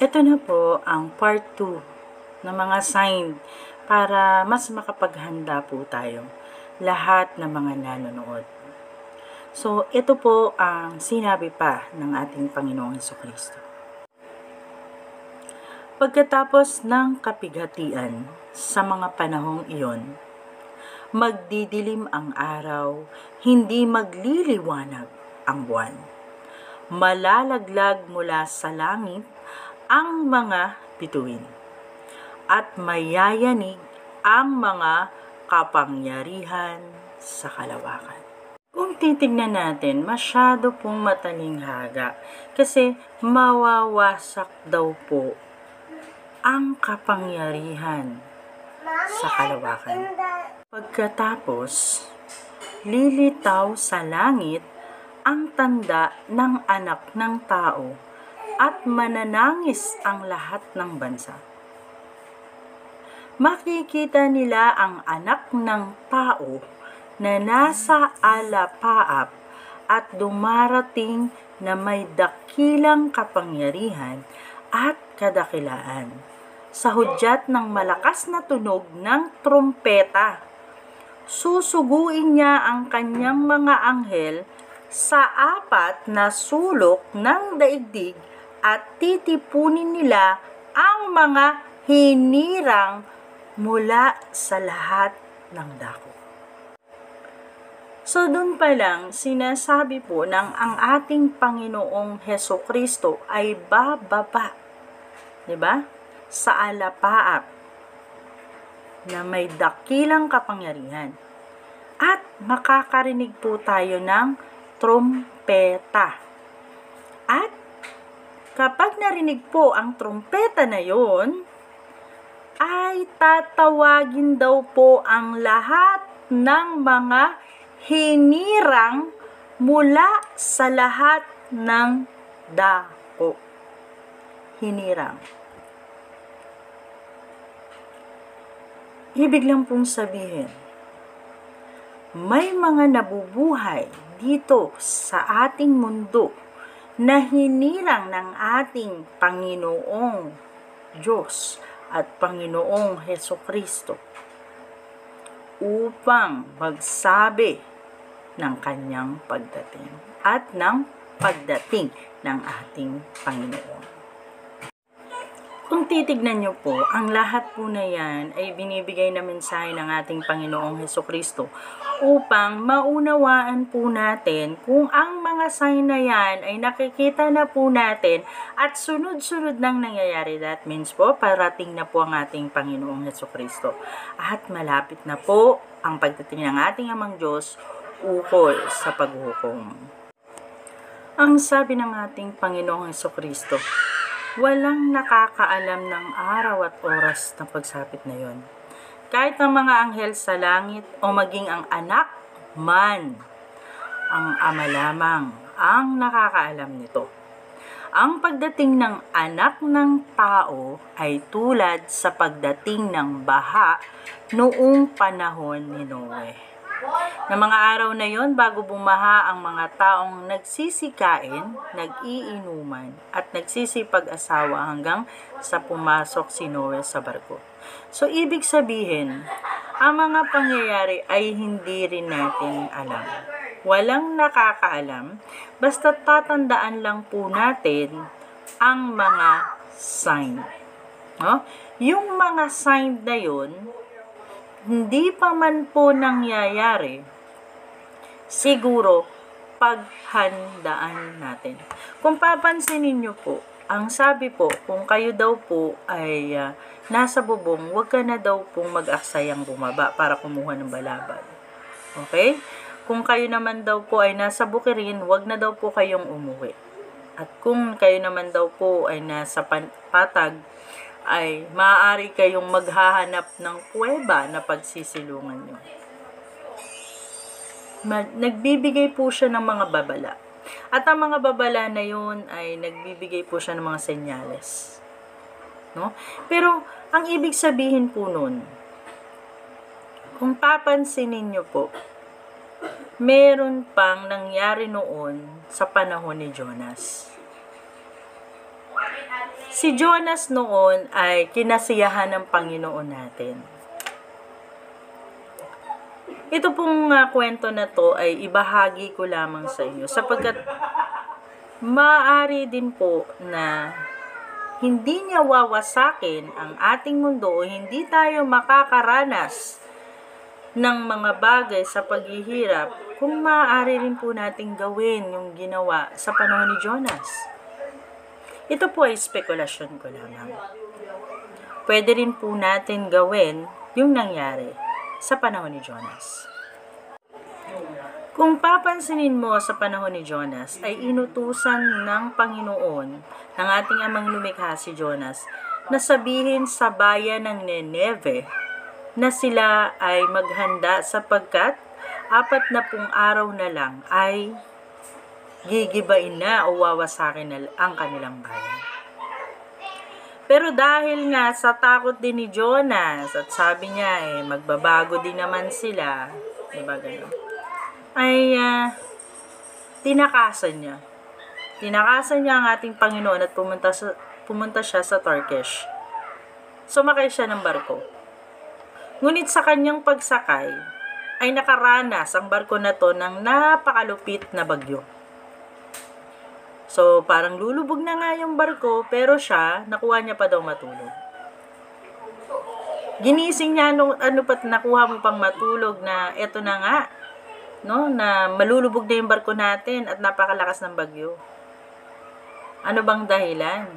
Ito na po ang part 2 ng mga sign para mas makapaghanda po tayo, lahat ng mga nanonood. So, ito po ang sinabi pa ng ating Panginoong Hesukristo. Pagkatapos ng kapighatian sa mga panahong iyon, magdidilim ang araw, hindi magliliwanag ang buwan. Malalaglag mula sa langit ang mga bituin, at mayayanig ang mga kapangyarihan sa kalawakan. Kung titignan natin, masyado pong matalinghaga kasi mawawasak daw po ang kapangyarihan sa kalawakan. Pagkatapos, lilitaw sa langit ang tanda ng anak ng tao at mananangis ang lahat ng bansa. Makikita nila ang anak ng tao na nasa alapaap at dumarating na may dakilang kapangyarihan at kadakilaan. Sa hudyat ng malakas na tunog ng trumpeta, susuguin niya ang kanyang mga anghel sa apat na sulok ng daigdig at titipunin nila ang mga hinirang mula sa lahat ng dako. So doon pa lang, sinasabi po ng ang ating Panginoong Hesukristo ay bababa, diba? Sa alapaap na may dakilang kapangyarihan. At makakarinig po tayo ng trumpeta. At kapag narinig po ang trumpeta na yon, ay tatawagin daw po ang lahat ng mga hinirang mula sa lahat ng dako. Hinirang. Ibig lang pong sabihin, may mga nabubuhay dito sa ating mundo na hinirang ng ating Panginoong Diyos at Panginoong Hesukristo upang magsabi ng kanyang pagdating at ng pagdating ng ating Panginoon. Kung titignan niyo po, ang lahat po na yan ay binibigay na mensahe ng ating Panginoong Hesukristo upang maunawaan po natin kung ang mga sign na yan ay nakikita na po natin at sunod-sunod nang nangyayari. That means po, parating na po ang ating Panginoong Hesukristo. At malapit na po ang pagdating ng ating Amang Diyos ukol sa paghukom. Ang sabi ng ating Panginoong Hesukristo, walang nakakaalam ng araw at oras ng pagsapit na yon. Kahit ang mga anghel sa langit o maging ang anak man, ang ama lamang ang nakakaalam nito. Ang pagdating ng anak ng tao ay tulad sa pagdating ng baha noong panahon ni Noe. Na mga araw na yon, bago bumaha ang mga taong nagsisikain, nag-iinuman at nagsisipag-asawa hanggang sa pumasok si Noe sa barko. So, ibig sabihin, ang mga pangyayari ay hindi rin natin alam. Walang nakakaalam, basta tatandaan lang po natin ang mga sign. No? Yung mga sign na yun, hindi pa man po nangyayari, siguro paghandaan natin. Kung papansinin nyo po, ang sabi po, kung kayo daw po ay nasa bubong, huwag ka na daw pong mag-aksayang bumaba para kumuha ng balabal. Okay? Kung kayo naman daw po ay nasa bukirin, huwag na daw po kayong umuwi. At kung kayo naman daw po ay nasa patag, ay maaari kayong maghahanap ng kuweba na pagsisilungan nyo. Nagbibigay po siya ng mga babala. At ang mga babala na yun ay nagbibigay po siya ng mga senyales. No? Pero ang ibig sabihin po nun, kung papansinin nyo po, meron pang nangyari noon sa panahon ni Jonas. Si Jonas noon ay kinasiyahan ng Panginoon natin. Ito pong kwento na to ay ibahagi ko lamang sa inyo sapagkat maaari din po na hindi niya wawasakin ang ating mundo o hindi tayo makakaranas ng mga bagay sa paghihirap kung maaari rin po nating gawin yung ginawa sa panahon ni Jonas. Ito po ay spekulasyon ko lamang. Pwede rin po natin gawin yung nangyari sa panahon ni Jonas. Kung papansinin mo sa panahon ni Jonas, ay inutusan ng Panginoon, ng ating amang lumikha si Jonas, na sabihin sa bayan ng Nineve na sila ay maghanda sapagkat 40 araw na lang ay gigibain na o wawasakin na ang kanilang bayan. Pero dahil nga sa takot din ni Jonas at sabi niya magbabago din naman sila, diba gano'n? Ay tinakasan niya. Tinakasan niya ang ating Panginoon at pumunta siya sa Tarshish. Sumakay siya ng barko. Ngunit sa kanyang pagsakay ay nakaranas ang barko na to ng napakalupit na bagyo. So, parang lulubog na nga yung barko, pero siya, nakuha niya pa daw matulog. Ginising niya, pa't nakuha mo pang matulog na eto na nga, no, na malulubog na yung barko natin at napakalakas ng bagyo. Ano bang dahilan?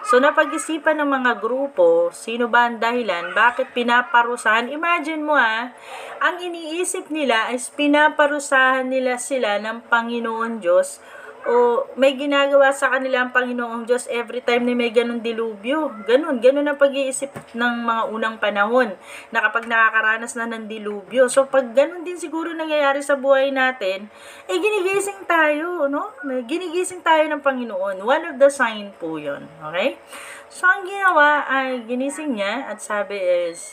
So, napag-isipan ng mga grupo, sino ba ang dahilan, bakit pinaparusahan? Imagine mo ang iniisip nila is pinaparusahan nila sila ng Panginoon Diyos o may ginagawa sa kanila ang Panginoong Diyos every time na may ganun dilubyo. Ganun ang pag-iisip ng mga unang panahon na kapag nakakaranas na ng dilubyo. So, pag ganun din siguro nangyayari sa buhay natin, ginigising tayo, no? Ginigising tayo ng Panginoon. One of the sign po yun. Okay? So, ang ginawa ay ginising niya at sabi is,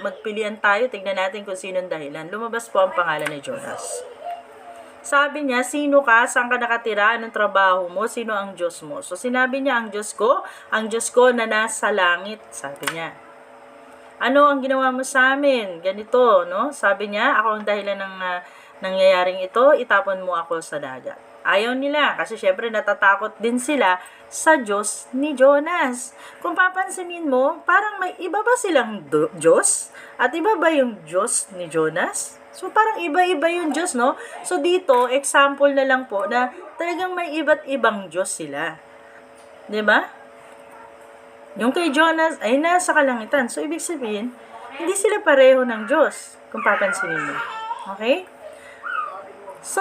magpilian tayo, tignan natin kung sinong dahilan. Lumabas po ang pangalan ni Jonas. Sabi niya, sino ka? Saan ka nakatira? Anong trabaho mo? Sino ang Diyos mo? So, sinabi niya, ang Diyos ko na nasa langit. Sabi niya. Ano ang ginawa mo sa amin? Ganito, no? Sabi niya, ako ang dahilan ng nangyayaring ito, itapon mo ako sa dagat. Ayaw nila, kasi syempre natatakot din sila sa Diyos ni Jonas. Kung papansinin mo, parang may iba ba silang Diyos? At iba ba yung Diyos ni Jonas? So, parang iba-iba yung Diyos, no? So, dito, example na lang po na talagang may iba't ibang Diyos sila. Diba? Yung kay Jonas ay nasa kalangitan. So, ibig sabihin, hindi sila pareho ng Diyos, kung papansinin mo. Okay? So,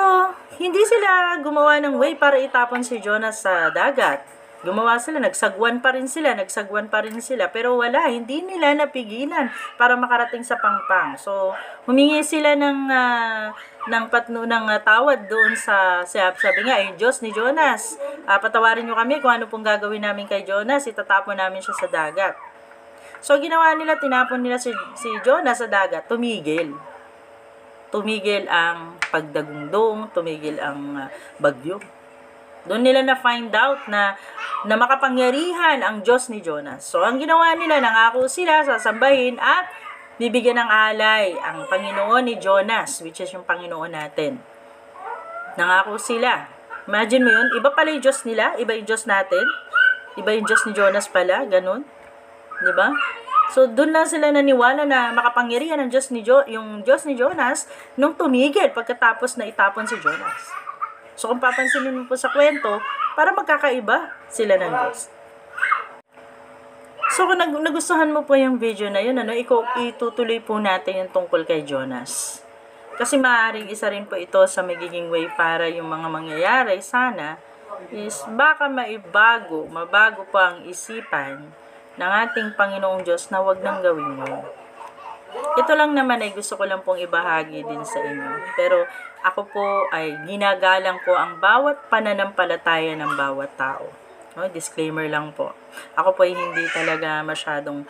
hindi sila gumawa ng way para itapon si Jonas sa dagat. Gumawa sila, nagsagwan pa rin sila, pero wala, hindi nila napigilan para makarating sa pangpang. So, humingi sila ng tawad doon sabi nga, Diyos ni Jonas, patawarin nyo kami kung ano pong gagawin namin kay Jonas, itatapon namin siya sa dagat. So, ginawa nila, tinapon nila si Jonas sa dagat, tumigil ang pagdagundong, tumigil ang bagyo. Doon nila na-find out na makapangyarihan ang Diyos ni Jonas. So, ang ginawa nila, nangako sila, sasambahin at bibigyan ng alay ang Panginoon ni Jonas, which is yung Panginoon natin. Nangako sila. Imagine mo yun, iba pala yung Diyos nila, iba yung Diyos natin, iba yung Diyos ni Jonas pala, ganun. Diba? So, doon lang sila naniwala na makapangyarihan ang yung Diyos ni Jonas nung tumigil pagkatapos na itapon si Jonas. So, kung papansinin mo po sa kwento, para magkakaiba sila ng Diyos. So, kung nagustuhan mo po yung video na yun, itutuloy po natin yung tungkol kay Jonas. Kasi maaaring isa rin po ito sa magiging way para yung mga mangyayari sana is baka mabago pa ang isipan ng ating Panginoong Diyos na wag nang gawin yun. Ito lang naman ay gusto ko lang pong ibahagi din sa inyo. Pero ako po ay ginagalang ko ang bawat pananampalataya ng bawat tao. No, disclaimer lang po. Ako po ay hindi talaga masyadong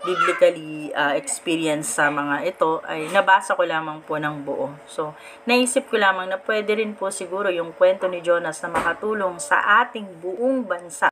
biblically experience sa mga ito ay nabasa ko lamang po ng buo. So, naisip ko lamang na pwede rin po siguro yung kwento ni Jonas na makatulong sa ating buong bansa